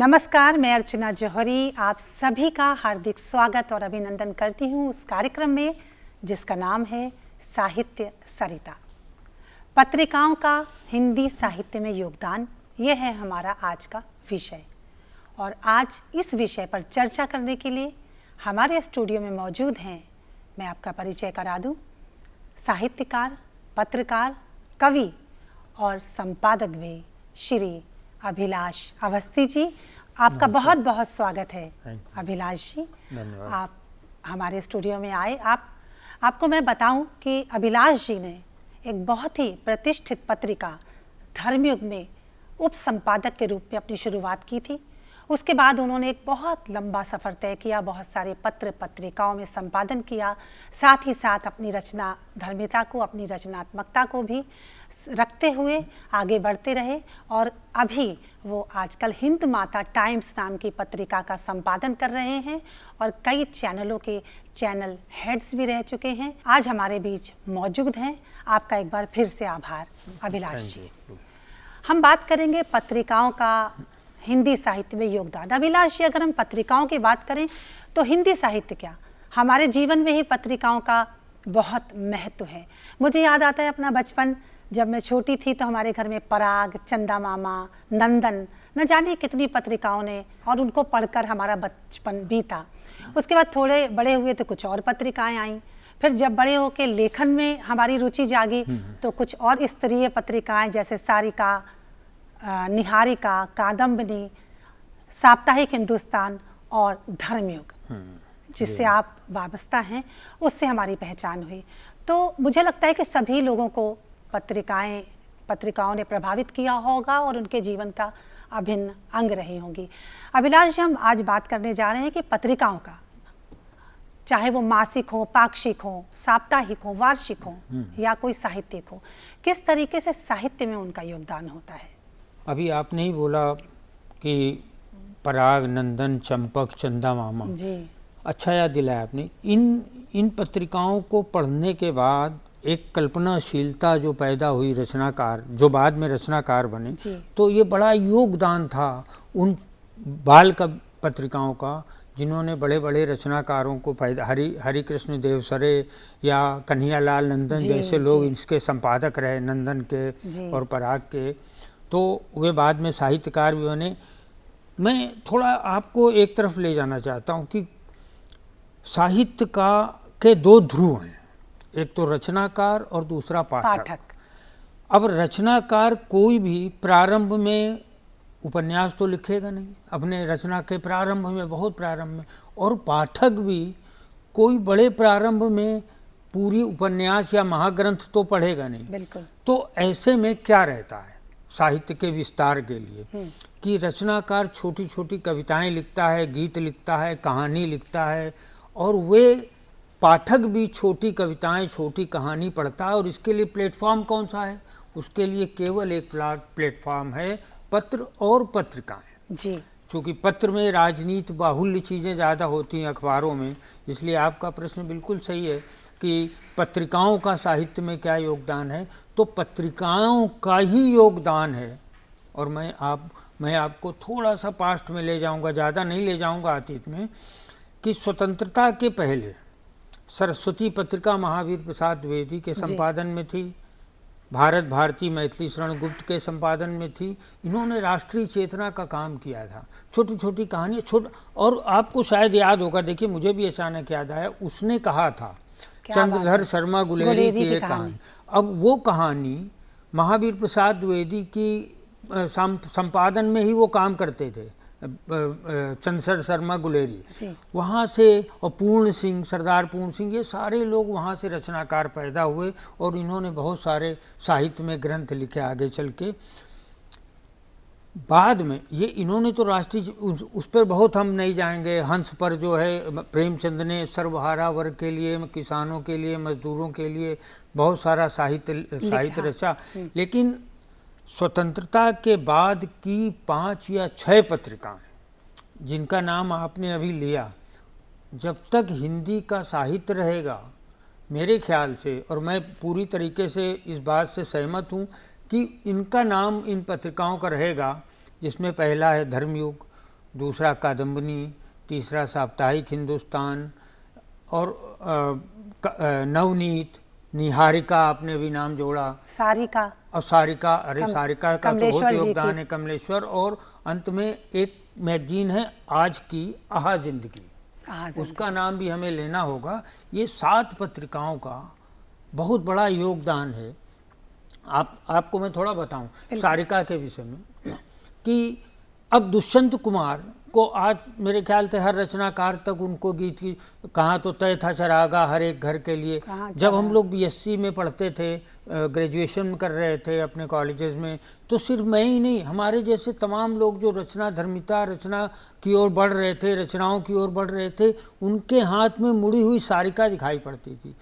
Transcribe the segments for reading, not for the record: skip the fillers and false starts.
नमस्कार, मैं अर्चना जौहरी आप सभी का हार्दिक स्वागत और अभिनंदन करती हूँ उस कार्यक्रम में जिसका नाम है साहित्य सरिता। पत्रिकाओं का हिंदी साहित्य में योगदान, यह है हमारा आज का विषय। और आज इस विषय पर चर्चा करने के लिए हमारे स्टूडियो में मौजूद हैं, मैं आपका परिचय करा दूं, साहित्यकार, पत्रकार, कवि और संपादक भी श्री अभिलाष अवस्थी जी। आपका बहुत बहुत स्वागत है अभिलाष जी। आप हमारे स्टूडियो में आए। आपको मैं बताऊं कि अभिलाष जी ने एक बहुत ही प्रतिष्ठित पत्रिका धर्मयुग में उप संपादक के रूप में अपनी शुरुआत की थी। उसके बाद उन्होंने एक बहुत लंबा सफ़र तय किया, बहुत सारे पत्र पत्रिकाओं में संपादन किया, साथ ही साथ अपनी रचना धर्मिता को, अपनी रचनात्मकता को भी रखते हुए आगे बढ़ते रहे। और अभी वो आजकल हिंद माता टाइम्स नाम की पत्रिका का संपादन कर रहे हैं और कई चैनलों के चैनल हेड्स भी रह चुके हैं। आज हमारे बीच मौजूद हैं। आपका एक बार फिर से आभार अभिलाष जी। हम बात करेंगे पत्रिकाओं का हिंदी साहित्य में योगदान। अभिलाष जी, अगर हम पत्रिकाओं की बात करें तो हिंदी साहित्य क्या, हमारे जीवन में ही पत्रिकाओं का बहुत महत्व है। मुझे याद आता है अपना बचपन, जब मैं छोटी थी तो हमारे घर में पराग, चंदा मामा, नंदन, न जाने कितनी पत्रिकाओं ने, और उनको पढ़कर हमारा बचपन बीता। उसके बाद थोड़े बड़े हुए तो कुछ और पत्रिकाएं आईं। फिर जब बड़े होकर लेखन में हमारी रुचि जागी तो कुछ और स्तरीय पत्रिकाएं जैसे सारिका, निहारिका, कादम्बिनी, साप्ताहिक हिंदुस्तान और धर्मयुग, जिससे आप वाबस्ता हैं, उससे हमारी पहचान हुई। तो मुझे लगता है कि सभी लोगों को पत्रिकाओं ने प्रभावित किया होगा और उनके जीवन का अभिन्न अंग रही होंगी। अभिलाष जी, हम आज बात करने जा रहे हैं कि पत्रिकाओं का, चाहे वो मासिक हो, पाक्षिक हो, साप्ताहिक हो, वार्षिक हो या कोई साहित्यिक हो, किस तरीके से साहित्य में उनका योगदान होता है। अभी आपने ही बोला कि पराग, नंदन, चंपक, चंदा मामा जी, अच्छा याद दिलाया आपने। इन पत्रिकाओं को पढ़ने के बाद एक कल्पनाशीलता जो पैदा हुई, रचनाकार जो बाद में रचनाकार बने, तो ये बड़ा योगदान था उन बाल पत्रिकाओं का जिन्होंने बड़े बड़े रचनाकारों को पैदा, हरिकृष्ण देवसरे या कन्हैयालाल नंदन जैसे लोग इसके संपादक रहे, नंदन के और पराग के, तो वे बाद में साहित्यकार भी बने। मैं थोड़ा आपको एक तरफ ले जाना चाहता हूँ कि साहित्य के दो ध्रुव हैं, एक तो रचनाकार और दूसरा पाठक। अब रचनाकार कोई भी प्रारंभ में उपन्यास तो लिखेगा नहीं, अपने रचना के प्रारंभ में, बहुत प्रारंभ में, और पाठक भी कोई बड़े प्रारंभ में पूरी उपन्यास या महाग्रंथ तो पढ़ेगा नहीं। बिल्कुल। तो ऐसे में क्या रहता है साहित्य के विस्तार के लिए कि रचनाकार छोटी छोटी कविताएं लिखता है, गीत लिखता है, कहानी लिखता है, और वे पाठक भी छोटी कविताएं, छोटी कहानी पढ़ता है। और इसके लिए प्लेटफॉर्म कौन सा है? उसके लिए केवल एक प्लेटफॉर्म है, पत्र और पत्रिकाएं। जी, क्योंकि पत्र में राजनीति बाहुल्य चीज़ें ज़्यादा होती हैं अखबारों में, इसलिए आपका प्रश्न बिल्कुल सही है कि पत्रिकाओं का साहित्य में क्या योगदान है। तो पत्रिकाओं का ही योगदान है। और मैं आपको थोड़ा सा पास्ट में ले जाऊंगा, ज़्यादा नहीं ले जाऊंगा अतीत में, कि स्वतंत्रता के पहले सरस्वती पत्रिका महावीर प्रसाद द्विवेदी के संपादन में थी, भारत भारती मैथिली शरण गुप्त के संपादन में थी। इन्होंने राष्ट्रीय चेतना का काम किया था, छोटी छोटी कहानियाँ और आपको शायद याद होगा, देखिए मुझे भी अचानक याद आया, उसने कहा था चंद्रधर शर्मा गुलेरी की एक कहानी। अब वो कहानी महावीर प्रसाद द्विवेदी की संपादन में ही वो काम करते थे, चंद्रधर शर्मा गुलेरी वहाँ से, और पूर्ण सिंह, सरदार पूर्ण सिंह, ये सारे लोग वहाँ से रचनाकार पैदा हुए और इन्होंने बहुत सारे साहित्य में ग्रंथ लिखे आगे चल के। बाद में ये इन्होंने तो राष्ट्रीय, उस पर बहुत हम नहीं जाएंगे। हंस पर जो है प्रेमचंद ने सर्वहारा वर्ग के लिए, किसानों के लिए, मजदूरों के लिए बहुत सारा साहित्य रचा। लेकिन स्वतंत्रता के बाद की 5 या 6 पत्रिकाएं जिनका नाम आपने अभी लिया, जब तक हिंदी का साहित्य रहेगा, मेरे ख्याल से, और मैं पूरी तरीके से इस बात से सहमत हूँ कि इनका नाम इन पत्रिकाओं का रहेगा, जिसमें पहला है धर्मयुग, दूसरा कादम्बनी, तीसरा साप्ताहिक हिंदुस्तान और नवनीत, निहारिका आपने भी नाम जोड़ा, सारिका और सारिका, अरे सारिका का तो बहुत कमलेश्वर जी योगदान की। है, कमलेश्वर। और अंत में एक मैगजीन है आज की, आहा जिंदगी, उसका नाम भी हमें लेना होगा। ये 7 पत्रिकाओं का बहुत बड़ा योगदान है। आपको मैं थोड़ा बताऊं सारिका के विषय में कि अब दुष्यंत कुमार को आज मेरे ख्याल से हर रचनाकार तक उनको गीत की कहाँ तो तय था चरागा हर एक घर के लिए। जब हम लोग बीएससी में पढ़ते थे, ग्रेजुएशन कर रहे थे अपने कॉलेजेस में, तो सिर्फ मैं ही नहीं, हमारे जैसे तमाम लोग जो रचना धर्मिता, रचना की ओर बढ़ रहे थे, रचनाओं की ओर बढ़ रहे थे, उनके हाथ में मुड़ी हुई सारिका दिखाई पड़ती थी।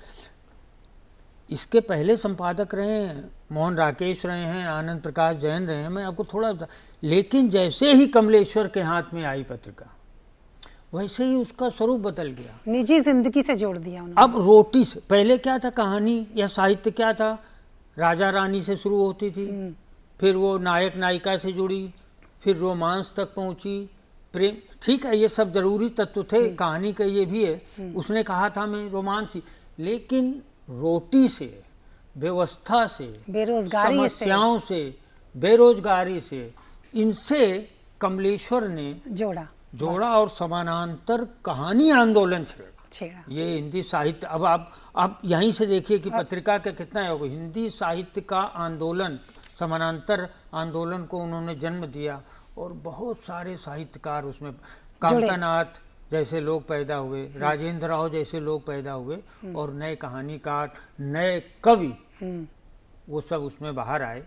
इसके पहले संपादक रहे हैं मोहन राकेश रहे हैं, आनंद प्रकाश जैन रहे हैं, मैं आपको थोड़ा बता। लेकिन जैसे ही कमलेश्वर के हाथ में आई पत्रिका, वैसे ही उसका स्वरूप बदल गया, निजी जिंदगी से जोड़ दिया उन्होंने। अब रोटी से, पहले क्या था, कहानी या साहित्य क्या था, राजा रानी से शुरू होती थी, फिर वो नायक नायिका से जुड़ी, फिर रोमांस तक पहुंची, प्रेम, ठीक है, ये सब जरूरी तत्व थे, कहानी का ये भी है। उसने कहा था मैं रोमांस ही, लेकिन रोटी से, व्यवस्था से, बेरोजगारी समस्याओं से, बेरोजगारी से, इनसे कमलेश्वर ने जोड़ा और समानांतर कहानी आंदोलन छेड़ा। ये हिंदी साहित्य, अब आप यहीं से देखिए कि पत्रिका का कितना योग, हिंदी साहित्य का आंदोलन, समानांतर आंदोलन को उन्होंने जन्म दिया और बहुत सारे साहित्यकार उसमें, कामतानाथ जैसे लोग पैदा हुए, राजेंद्र राव जैसे लोग पैदा हुए, और नए कहानीकार, नए कवि, वो सब उसमें बाहर आए।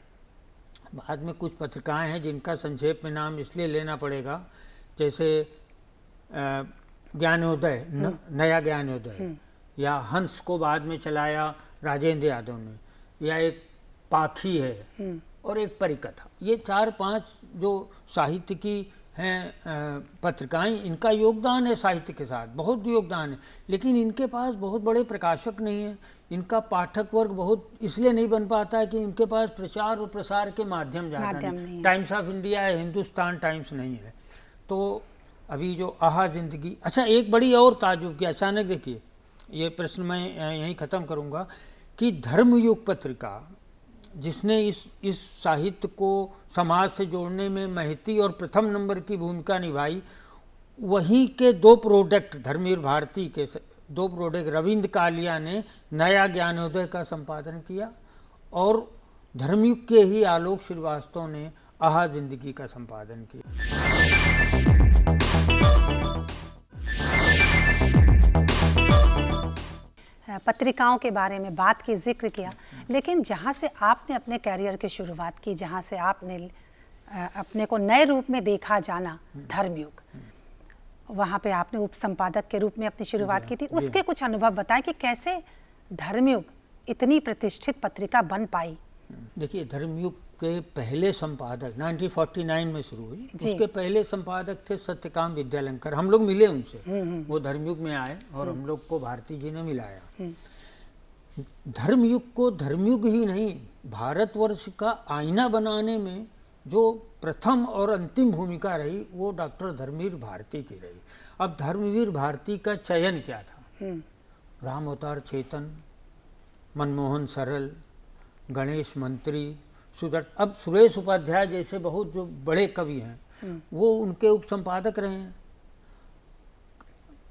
बाद में कुछ पत्रिकाएं हैं जिनका संक्षेप में नाम इसलिए लेना पड़ेगा, जैसे ज्ञानोदय, नया ज्ञानोदय, या हंस को बाद में चलाया राजेंद्र यादव ने, या एक पाखी है और एक परिकथा। ये 4-5 जो साहित्य की हैं पत्रिकाएं, इनका योगदान है साहित्य के साथ, बहुत योगदान है। लेकिन इनके पास बहुत बड़े प्रकाशक नहीं है, इनका पाठक वर्ग बहुत इसलिए नहीं बन पाता है कि इनके पास प्रचार और प्रसार के माध्यम ज़्यादा नहीं। टाइम्स ऑफ इंडिया है, हिंदुस्तान टाइम्स नहीं है। तो अभी जो आहा जिंदगी, अच्छा एक बड़ी और ताजुब की, अचानक देखिए, ये प्रश्न मैं यहीं ख़त्म करूँगा कि धर्मयुग पत्रिका जिसने इस साहित्य को समाज से जोड़ने में महती और प्रथम नंबर की भूमिका निभाई, वहीं के 2 प्रोडक्ट, धर्मवीर भारती के 2 प्रोडक्ट, रविंद्र कालिया ने नया ज्ञानोदय का संपादन किया और धर्मयुग के ही आलोक श्रीवास्तव ने आहा जिंदगी का संपादन किया। पत्रिकाओं के बारे में बात की, जिक्र किया, लेकिन जहाँ से आपने अपने कैरियर की शुरुआत की, जहाँ से आपने अपने को नए रूप में देखा जाना, धर्मयुग, वहाँ पे आपने उप संपादक के रूप में अपनी शुरुआत की थी। उसके कुछ अनुभव बताएं कि कैसे धर्मयुग इतनी प्रतिष्ठित पत्रिका बन पाई। देखिए, धर्मयुग के पहले संपादक 1949 में शुरू हुई, उसके पहले संपादक थे सत्यकाम विद्यालंकर, हम लोग मिले उनसे, वो धर्मयुग में आए और हम लोग को भारती जी ने मिलाया। धर्मयुग को धर्मयुग ही नहीं, भारतवर्ष का आईना बनाने में जो प्रथम और अंतिम भूमिका रही, वो डॉक्टर धर्मवीर भारती की रही। अब धर्मवीर भारती का चयन क्या था, राम अवतार चेतन, मनमोहन सरल, गणेश मंत्री, अब सुरेश उपाध्याय जैसे बहुत जो बड़े कवि हैं, वो उनके उप संपादक रहे हैं।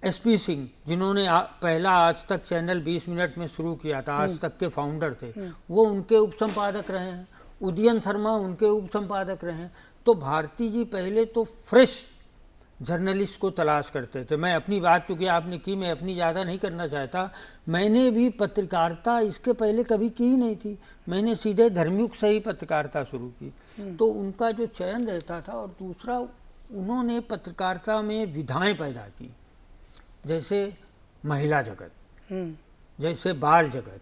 एसपी सिंह, जिन्होंने पहला आज तक चैनल 20 मिनट में शुरू किया था, आज तक के फाउंडर थे, वो उनके उप संपादक रहे हैं। उदयन शर्मा उनके उप संपादक रहे हैं। तो भारती जी पहले तो फ्रेश जर्नलिस्ट को तलाश करते थे। मैं अपनी बात, चूँकि आपने की, मैं अपनी ज़्यादा नहीं करना चाहता, मैंने भी पत्रकारिता इसके पहले कभी की ही नहीं थी, मैंने सीधे धर्मयुग से ही पत्रकारिता शुरू की। तो उनका जो चयन रहता था, और दूसरा उन्होंने पत्रकारिता में विधाएं पैदा की, जैसे महिला जगत, जैसे बाल जगत।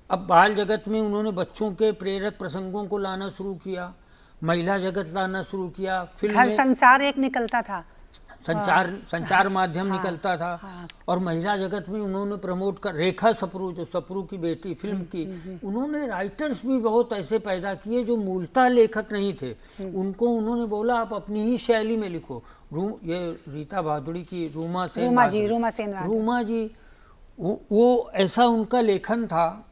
अब बाल जगत में उन्होंने बच्चों के प्रेरक प्रसंगों को लाना शुरू किया, महिला जगत लाना शुरू किया, फिल्म हर संसार एक निकलता था, संचार माध्यम निकलता था। और महिला जगत में उन्होंने प्रमोट कर, रेखा सप्रू जो सप्रू की बेटी फिल्म की, उन्होंने राइटर्स भी बहुत ऐसे पैदा किए जो मूलतः लेखक नहीं थे। उनको उन्होंने बोला आप अपनी ही शैली में लिखो। ये रीता भादुड़ी की रूमा जी, वो ऐसा उनका लेखन था,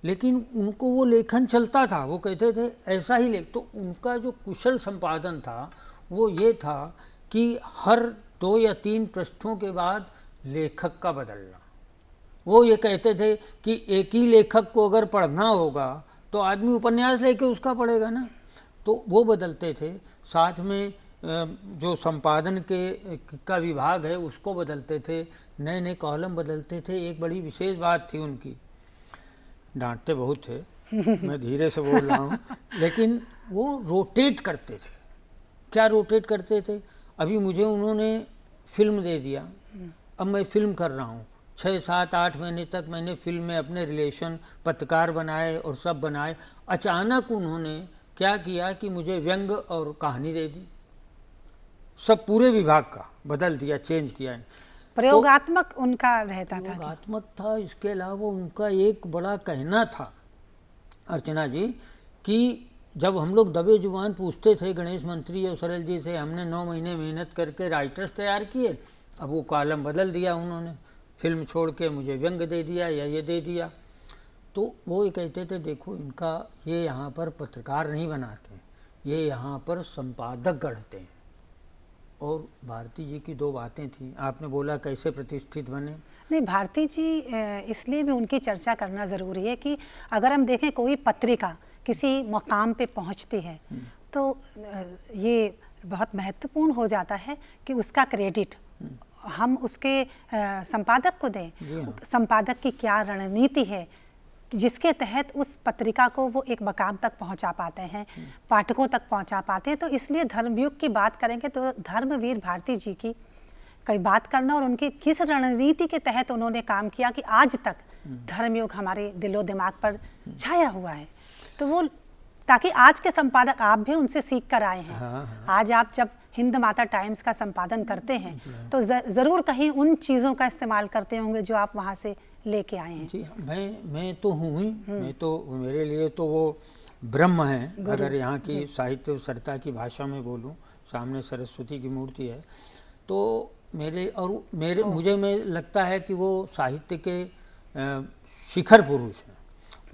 लेकिन उनको वो लेखन चलता था, वो कहते थे ऐसा ही लेख। तो उनका जो कुशल संपादन था वो ये था कि हर 2 या 3 पृष्ठों के बाद लेखक का बदलना। वो ये कहते थे कि एक ही लेखक को अगर पढ़ना होगा तो आदमी उपन्यास लेके उसका पढ़ेगा ना, तो वो बदलते थे। साथ में जो संपादन का विभाग है उसको बदलते थे, नए नए कॉलम बदलते थे। एक बड़ी विशेष बात थी उनकी, डांटते बहुत थे, मैं धीरे से बोल रहा हूँ, लेकिन वो रोटेट करते थे। क्या रोटेट करते थे? अभी मुझे उन्होंने फिल्म दे दिया, अब मैं फिल्म कर रहा हूँ, 6, 7, 8 महीने तक मैंने फिल्म में अपने रिलेशन, पत्रकार बनाए और सब बनाए। अचानक उन्होंने क्या किया कि मुझे व्यंग और कहानी दे दी, सब पूरे विभाग का बदल दिया, चेंज किया। प्रयोगात्मक तो उनका रहता था, प्रयोगात्मक था। इसके अलावा उनका एक बड़ा कहना था अर्चना जी कि जब हम लोग दबे जुबान पूछते थे गणेश मंत्री और सरल जी से, हमने 9 महीने मेहनत करके राइटर्स तैयार किए, अब वो कॉलम बदल दिया उन्होंने, फिल्म छोड़ के मुझे व्यंग दे दिया या ये दे दिया। तो वो ये कहते थे देखो इनका, ये यहाँ पर पत्रकार नहीं बनाते, ये यहाँ पर संपादक गढ़ते हैं। और भारती जी की 2 बातें थी, आपने बोला कैसे प्रतिष्ठित बने। नहीं, भारती जी इसलिए भी उनकी चर्चा करना ज़रूरी है कि अगर हम देखें कोई पत्रिका किसी मुकाम पे पहुंचती है तो ये बहुत महत्वपूर्ण हो जाता है कि उसका क्रेडिट हम उसके संपादक को दें। संपादक की क्या रणनीति है जिसके तहत उस पत्रिका को वो एक मकाम तक पहुंचा पाते हैं, पाठकों तक पहुंचा पाते हैं। तो इसलिए धर्मयुग की बात करेंगे तो धर्मवीर भारती जी की कई बात करना और उनकी किस रणनीति के तहत उन्होंने काम किया कि आज तक धर्मयुग हमारे दिलो दिमाग पर छाया हुआ है। तो वो, ताकि आज के संपादक, आप भी उनसे सीख कर आए हैं। आज आप जब हिंद माता टाइम्स का संपादन करते हैं तो ज़रूर कहीं उन चीज़ों का इस्तेमाल करते होंगे जो आप वहाँ से लेके आए हैं। जी, मैं तो हूँ ही, मैं तो, मेरे लिए तो वो ब्रह्म है। अगर यहाँ की साहित्य सरिता की भाषा में बोलूँ, सामने सरस्वती की मूर्ति है, तो मुझे लगता है कि वो साहित्य के शिखर पुरुष हैं।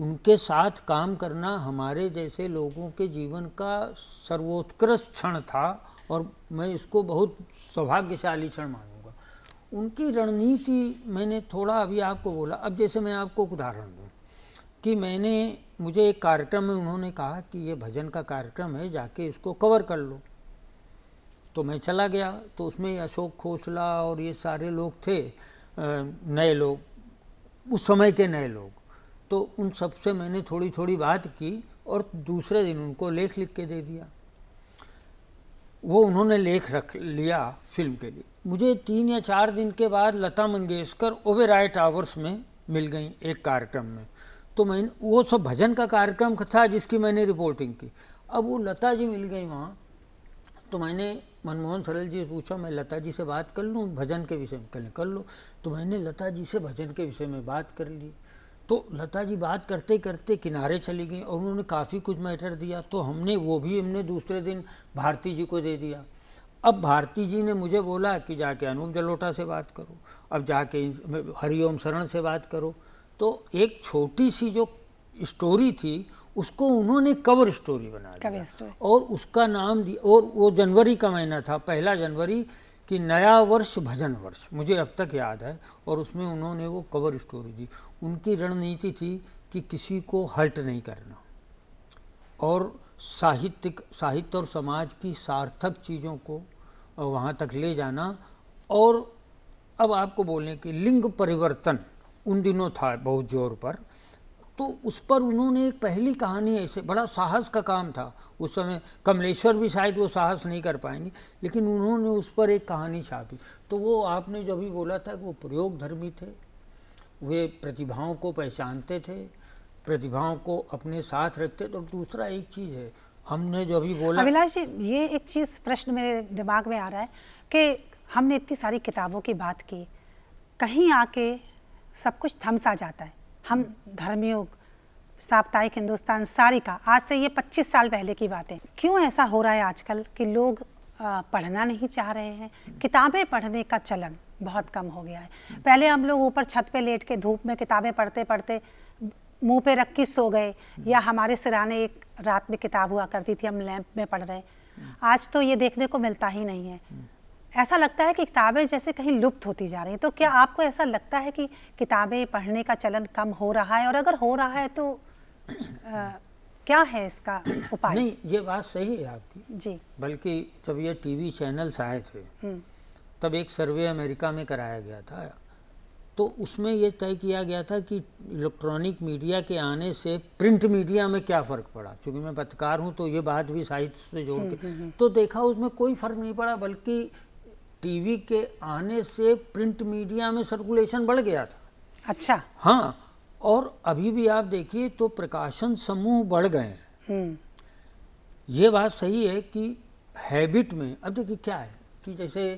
उनके साथ काम करना हमारे जैसे लोगों के जीवन का सर्वोत्कृष्ट क्षण था और मैं इसको बहुत सौभाग्यशाली क्षण मानूंगा। उनकी रणनीति मैंने थोड़ा अभी आपको बोला। अब जैसे मैं आपको एक उदाहरण दूँ कि मुझे एक कार्यक्रम में उन्होंने कहा कि ये भजन का कार्यक्रम है, जाके इसको कवर कर लो। तो मैं चला गया, तो उसमें अशोक खोसला और ये सारे लोग थे, नए लोग, उस समय के नए लोग। तो उन सब से मैंने थोड़ी थोड़ी बात की और दूसरे दिन उनको लेख लिख के दे दिया। वो उन्होंने लेख रख लिया फिल्म के लिए। मुझे 3 या 4 दिन के बाद लता मंगेशकर ओबेरॉय टावर्स में मिल गई एक कार्यक्रम में। तो मैंने, वो सब भजन का कार्यक्रम था जिसकी मैंने रिपोर्टिंग की। अब वो लता जी मिल गई वहाँ, तो मैंने मनमोहन सरल जी से पूछा, मैं लता जी से बात कर लूँ भजन के विषय में? कर लो। तो मैंने लता जी से भजन के विषय में बात कर ली। तो लता जी बात करते करते किनारे चली गई और उन्होंने काफ़ी कुछ मैटर दिया। तो हमने दूसरे दिन भारती जी को दे दिया। अब भारती जी ने मुझे बोला कि जाके अनूप जलोटा से बात करो, अब जाके हरिओम शरण से बात करो। तो एक छोटी सी जो स्टोरी थी उसको उन्होंने कवर स्टोरी बना दिया और उसका नाम दिया। और वो जनवरी का महीना था, 1 जनवरी कि नया वर्ष भजन वर्ष, मुझे अब तक याद है। और उसमें उन्होंने वो कवर स्टोरी दी। उनकी रणनीति थी कि किसी को हर्ट नहीं करना और साहित्य और समाज की सार्थक चीज़ों को वहाँ तक ले जाना। और अब आपको बोलें कि लिंग परिवर्तन उन दिनों था बहुत जोर पर, तो उस पर उन्होंने एक पहली कहानी, ऐसे बड़ा साहस का काम था उस समय। कमलेश्वर भी शायद वो साहस नहीं कर पाएंगे, लेकिन उन्होंने उस पर एक कहानी छापी। तो वो आपने जो अभी बोला था कि वो प्रयोगधर्मी थे, वे प्रतिभाओं को पहचानते थे, प्रतिभाओं को अपने साथ रखते। तो दूसरा एक चीज़ है, हमने जो अभी बोला अभिलाष जी, ये एक चीज़ प्रश्न मेरे दिमाग में आ रहा है कि हमने इतनी सारी किताबों की बात की, कहीं आके सब कुछ थम सा जाता है। हम धर्मयुग, साप्ताहिक हिंदुस्तान, सारिका, आज से ये 25 साल पहले की बात है। क्यों ऐसा हो रहा है आजकल कि लोग पढ़ना नहीं चाह रहे हैं? किताबें पढ़ने का चलन बहुत कम हो गया है। पहले हम लोग ऊपर छत पे लेट के धूप में किताबें पढ़ते पढ़ते मुंह पे रख के सो गए, या हमारे सिराने एक रात में किताब हुआ करती थी, हम लैंप में पढ़ रहे। आज तो ये देखने को मिलता ही नहीं है। ऐसा लगता है कि किताबें जैसे कहीं लुप्त होती जा रही हैं। तो क्या आपको ऐसा लगता है कि किताबें पढ़ने का चलन कम हो रहा है, और अगर हो रहा है तो क्या है इसका उपाय? नहीं, ये बात सही है आपकी जी। बल्कि जब ये टीवी चैनल्स आए थे तब एक सर्वे अमेरिका में कराया गया था, तो उसमें ये तय किया गया था कि इलेक्ट्रॉनिक मीडिया के आने से प्रिंट मीडिया में क्या फ़र्क पड़ा। क्योंकि मैं पत्रकार हूँ तो ये बात भी साहित्य से जोड़ के तो देखा, उसमें कोई फ़र्क नहीं पड़ा, बल्कि टीवी के आने से प्रिंट मीडिया में सर्कुलेशन बढ़ गया था। अच्छा। हाँ, और अभी भी आप देखिए तो प्रकाशन समूह बढ़ गए हैं। ये बात सही है कि हैबिट में, अब देखिए क्या है कि जैसे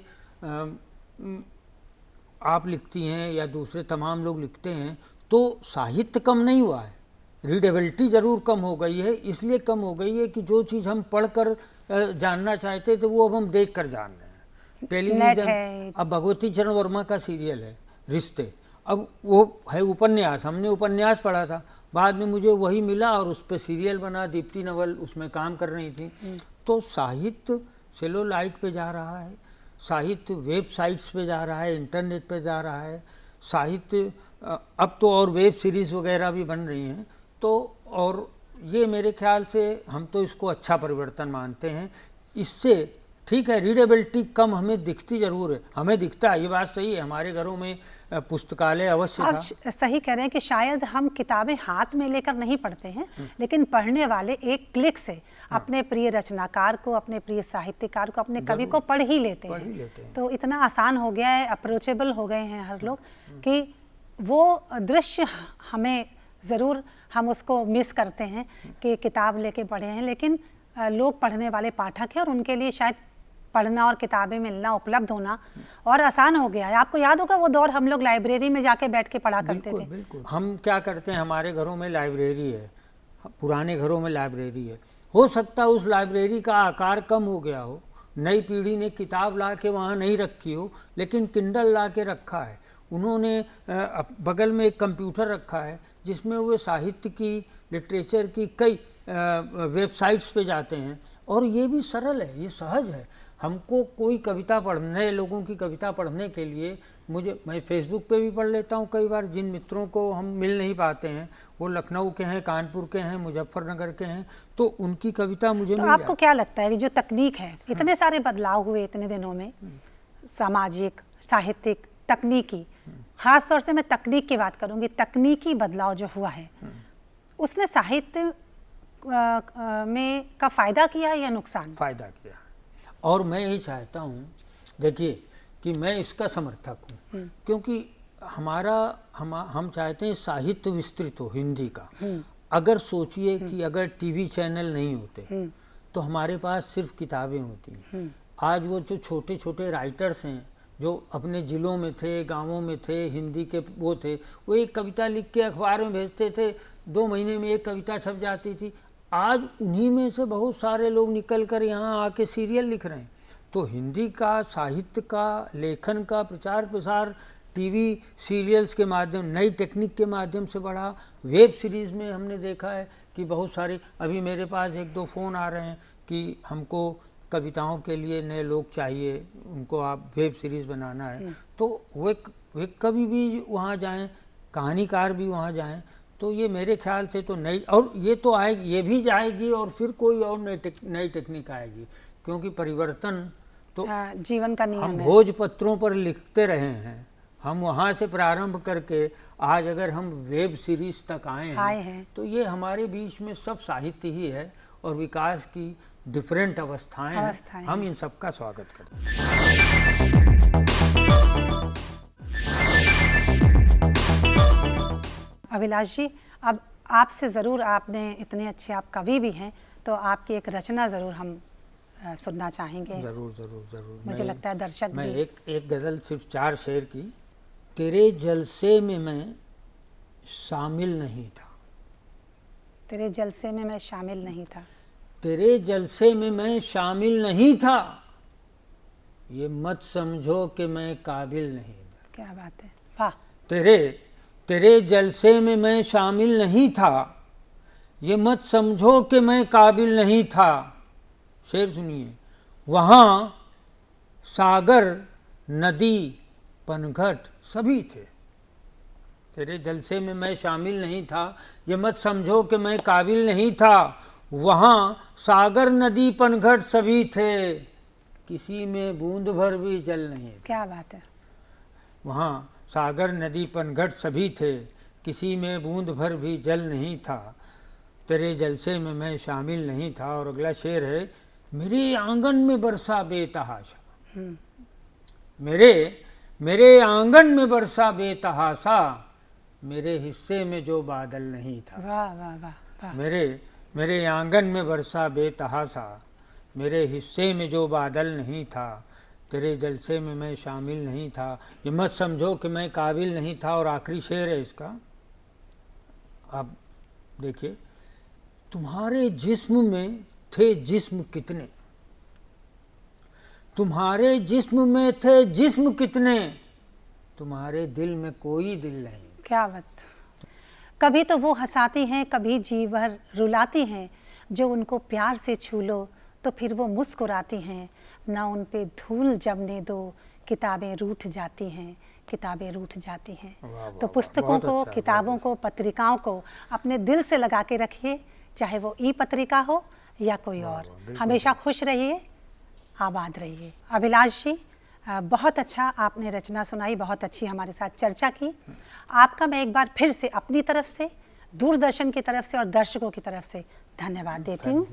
आप लिखती हैं या दूसरे तमाम लोग लिखते हैं, तो साहित्य कम नहीं हुआ है, रीडेबिलिटी ज़रूर कम हो गई है। इसलिए कम हो गई है कि जो चीज़ हम पढ़कर जानना चाहते थे वो अब हम देख कर जान रहे हैं। टेलीविज़न, अब भगवती चरण वर्मा का सीरियल है रिश्ते, अब वो है उपन्यास, हमने उपन्यास पढ़ा था, बाद में मुझे वही मिला और उस पर सीरियल बना, दीप्ति नवल उसमें काम कर रही थी। तो साहित्य सेलुलाइट पे जा रहा है, साहित्य वेबसाइट्स पे जा रहा है, इंटरनेट पे जा रहा है, साहित्य अब तो और वेब सीरीज़ वगैरह भी बन रही हैं। तो और ये मेरे ख्याल से हम तो इसको अच्छा परिवर्तन मानते हैं। इससे ठीक है, रीडेबिलिटी कम हमें दिखती ज़रूर है, हमें दिखता है, ये बात सही है। हमारे घरों में पुस्तकालय अवश्य था। आप सही कह रहे हैं कि शायद हम किताबें हाथ में लेकर नहीं पढ़ते हैं, लेकिन पढ़ने वाले एक क्लिक से अपने प्रिय रचनाकार को, अपने प्रिय साहित्यकार को, अपने कवि को पढ़ ही लेते हैं। तो इतना आसान हो गया है, अप्रोचेबल हो गए हैं हर लोग कि वो दृश्य हमें ज़रूर, हम उसको मिस करते हैं कि किताब लेके पढ़े हैं, लेकिन लोग पढ़ने वाले पाठक हैं और उनके लिए शायद पढ़ना और किताबें मिलना, उपलब्ध होना और आसान हो गया है। आपको याद होगा वो दौर, हम लोग लाइब्रेरी में जाके बैठ के पढ़ा करते थे। बिल्कुल। हम क्या करते हैं, हमारे घरों में लाइब्रेरी है, पुराने घरों में लाइब्रेरी है। हो सकता है उस लाइब्रेरी का आकार कम हो गया हो, नई पीढ़ी ने किताब ला के वहाँ नहीं रखी हो, लेकिन किंडल ला के रखा है। उन्होंने बगल में एक कंप्यूटर रखा है जिसमें वे साहित्य की, लिटरेचर की कई वेबसाइट्स पे जाते हैं, और ये भी सरल है, ये सहज है। हमको कोई कविता पढ़ने, लोगों की कविता पढ़ने के लिए मैं फेसबुक पे भी पढ़ लेता हूँ कई बार। जिन मित्रों को हम मिल नहीं पाते हैं, वो लखनऊ के हैं, कानपुर के हैं, मुजफ्फरनगर के हैं, तो उनकी कविता मुझे तो आपको क्या लगता है कि जो तकनीक है, इतने सारे बदलाव हुए इतने दिनों में, सामाजिक, साहित्यिक, तकनीकी, खास तौर से मैं तकनीक की बात करूँगी, तकनीकी बदलाव जो हुआ है उसने साहित्य में का फ़ायदा किया या नुकसान? फ़ायदा किया, और मैं यही चाहता हूँ, देखिए कि मैं इसका समर्थक हूँ, क्योंकि हम चाहते हैं साहित्य विस्तृत हो हिंदी का। अगर सोचिए कि अगर टीवी चैनल नहीं होते तो हमारे पास सिर्फ किताबें होती। आज वो जो छोटे छोटे राइटर्स हैं जो अपने ज़िलों में थे, गांवों में थे, हिंदी के वो थे, वो एक कविता लिख के अखबार में भेजते थे, 2 महीने में एक कविता छप जाती थी। आज उन्हीं में से बहुत सारे लोग निकल कर यहाँ आके सीरियल लिख रहे हैं। तो हिंदी का, साहित्य का, लेखन का प्रचार प्रसार टीवी सीरियल्स के माध्यम, नई टेक्निक के माध्यम से बढ़ा। वेब सीरीज़ में हमने देखा है कि बहुत सारे, अभी मेरे पास 1-2 फ़ोन आ रहे हैं कि हमको कविताओं के लिए नए लोग चाहिए, उनको आप वेब सीरीज़ बनाना है। तो वे कभी भी वहाँ जाएं, कहानीकार भी वहाँ जाएं, तो ये मेरे ख्याल से तो नई, और ये तो आएगी, ये भी जाएगी और फिर कोई और नई टेक्निक आएगी, क्योंकि परिवर्तन तो जीवन का नियम है। हम भोजपत्रों पर लिखते रहे हैं, हम वहाँ से प्रारंभ करके आज अगर हम वेब सीरीज तक आए हैं तो ये हमारे बीच में सब साहित्य ही है और विकास की डिफरेंट अवस्थाएं हैं। हम इन सब का स्वागत करते हैं। अभिलाष जी, अब आपसे ज़रूर, आपने इतने अच्छे, आप कवि भी हैं, तो आपकी एक रचना ज़रूर हम सुनना चाहेंगे? जरूर जरूर जरूर। मुझे लगता है दर्शक मैं भी। एक गज़ल सिर्फ 4 शेर की। तेरे जलसे में मैं शामिल नहीं था, तेरे जलसे में मैं शामिल नहीं था, तेरे जलसे में मैं शामिल नहीं था, ये मत समझो कि मैं काबिल नहीं था। क्या बात है, वाह। तेरे जलसे में मैं शामिल नहीं था, ये मत समझो कि मैं काबिल नहीं था। शेर सुनिए। वहाँ सागर नदी पनघट सभी थे। तेरे जलसे में मैं शामिल नहीं था, ये मत समझो कि मैं काबिल नहीं था। वहाँ सागर नदी पनघट सभी थे, किसी में बूंद भर भी जल नहीं था। क्या बात है। वहाँ सागर नदी पनघट सभी थे, किसी में बूंद भर भी जल नहीं था। तेरे जलसे में मैं शामिल नहीं था। और अगला शेर है, मेरे आंगन में बरसा बेतहाशा, मेरे आंगन में बरसा बेतहाशा, मेरे हिस्से में जो बादल नहीं था। वाह वाह वाह वाह। मेरे आंगन में बरसा बेतहाशा, मेरे हिस्से में जो बादल नहीं था। तेरे जलसे में मैं शामिल नहीं था, ये मत समझो कि मैं काबिल नहीं था। और आखिरी शेर है इसका, आप देखिए। तुम्हारे जिस्म में थे जिस्म कितने, तुम्हारे जिस्म में थे जिस्म कितने, तुम्हारे दिल में कोई दिल नहीं। क्या बात। कभी तो वो हंसाती हैं, कभी जी भर रुलाती हैं, जो उनको प्यार से छू लो तो फिर वो मुस्कुराती हैं। ना उन पे धूल जमने दो, किताबें रूठ जाती हैं, किताबें रूठ जाती हैं। तो पुस्तकों को, किताबों को, पत्रिकाओं को अपने दिल से लगा के रखिए, चाहे वो ई पत्रिका हो या कोई और। हमेशा खुश रहिए, आबाद रहिए। अभिलाष जी, बहुत अच्छा आपने रचना सुनाई, बहुत अच्छी हमारे साथ चर्चा की। आपका मैं एक बार फिर से अपनी तरफ से, दूरदर्शन की तरफ से और दर्शकों की तरफ से धन्यवाद देती हूँ।